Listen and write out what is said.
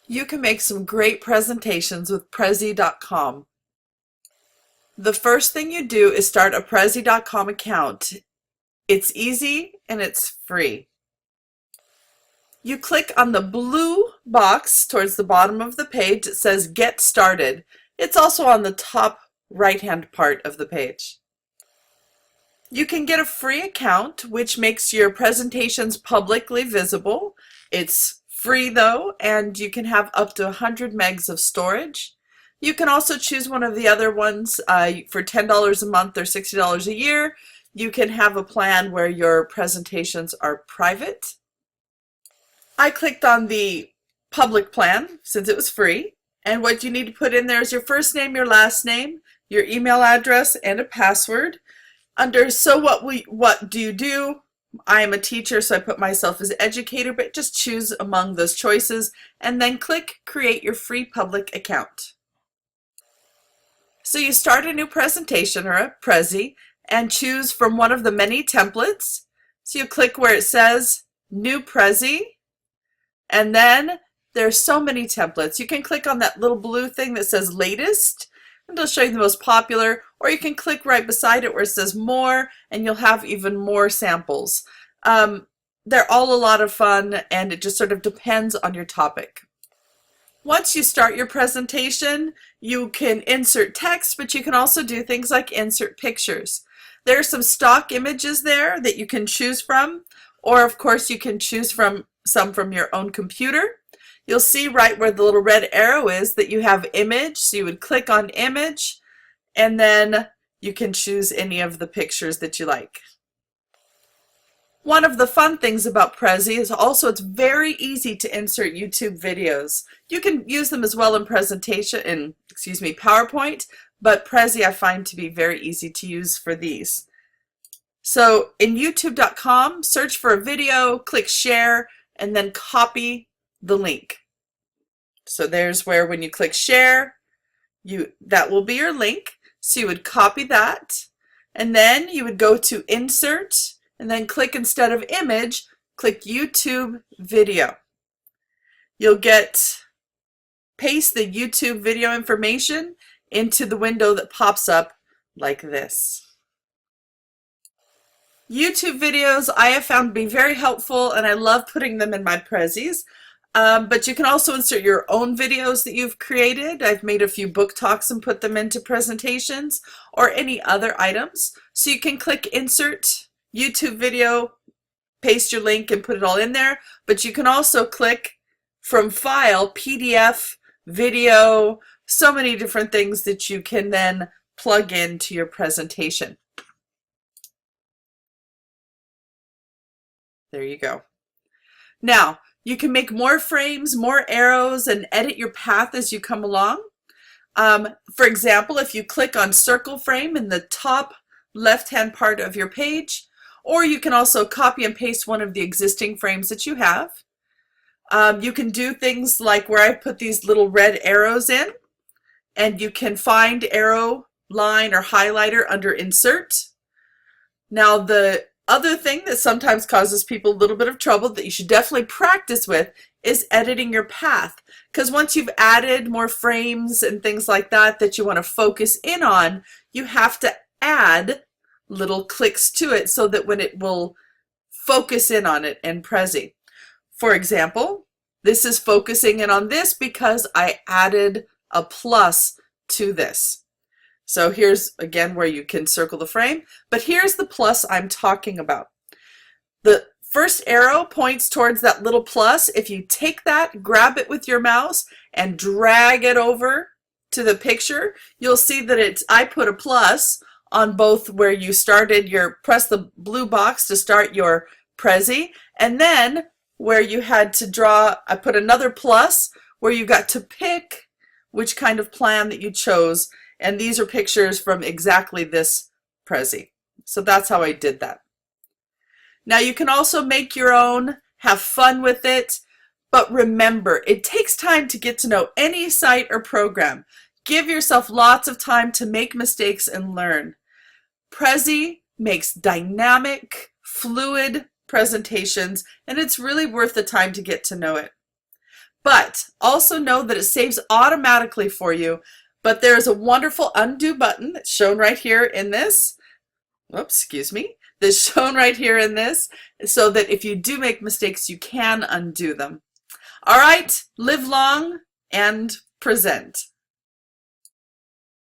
You can make some great presentations with Prezi.com. The first thing you do is start a Prezi.com account. It's easy and it's free. You click on the blue box towards the bottom of the page. It says Get Started. It's also on the top right-hand part of the page. You can get a free account, which makes your presentations publicly visible. It's free though, and you can have up to 100 megs of storage. You can also choose one of the other ones for $10 a month or $60 a year. You can have a plan where your presentations are private. I clicked on the public plan since it was free, and what you need to put in there is your first name, your last name, your email address, and a password. Under So What Do You Do? I am a teacher, so I put myself as educator, but just choose among those choices and then click Create Your Free Public Account. So you start a new presentation or a Prezi and choose from one of the many templates. So you click where it says New Prezi, and then there's so many templates. You can click on that little blue thing that says Latest, and it'll show you the most popular, or you can click right beside it where it says More, and you'll have even more samples. They're all a lot of fun, and it just sort of depends on your topic. Once you start your presentation, you can insert text, but you can also do things like insert pictures. There are some stock images there that you can choose from, or of course you can choose from some from your own computer. You'll see right where the little red arrow is that you have image, so you would click on image, and then you can choose any of the pictures that you like. One of the fun things about Prezi is also it's very easy to insert YouTube videos. You can use them as well in PowerPoint, but Prezi I find to be very easy to use for these. So in youtube.com, search for a video, click share, and then copy the link. So there's where when you click share, that will be your link. So you would copy that, and then you would go to insert, and then click instead of image, click YouTube video. You'll paste the YouTube video information into the window that pops up like this. YouTube videos I have found to be very helpful, and I love putting them in my Prezis. But you can also insert your own videos that you've created. I've made a few book talks and put them into presentations, or any other items. So you can click Insert YouTube Video, paste your link and put it all in there. But you can also click from File, PDF, Video, so many different things that you can then plug into your presentation. There you go. Now, you can make more frames, more arrows, and edit your path as you come along. For example, if you click on circle frame in the top left-hand part of your page, or you can also copy and paste one of the existing frames that you have. You can do things like where I put these little red arrows in, and you can find arrow, line, or highlighter under Insert. Now, the other thing that sometimes causes people a little bit of trouble that you should definitely practice with is editing your path. Because once you've added more frames and things like that that you want to focus in on, you have to add little clicks to it so that when it will focus in on it in Prezi. For example, this is focusing in on this because I added a plus to this. So here's again where you can circle the frame, but here's the plus I'm talking about. The first arrow points towards that little plus. If you take that, grab it with your mouse and drag it over to the picture, you'll see that I put a plus on both where you started press the blue box to start your Prezi, and then where you had to draw, I put another plus where you got to pick which kind of plan that you chose. And these are pictures from exactly this Prezi. So that's how I did that. Now you can also make your own, have fun with it, but remember, it takes time to get to know any site or program. Give yourself lots of time to make mistakes and learn. Prezi makes dynamic, fluid presentations, and it's really worth the time to get to know it. But also know that it saves automatically for you. But there is a wonderful undo button that's shown right here in this. Oops, excuse me. That's shown right here in this, so that if you do make mistakes, you can undo them. All right, live long and present.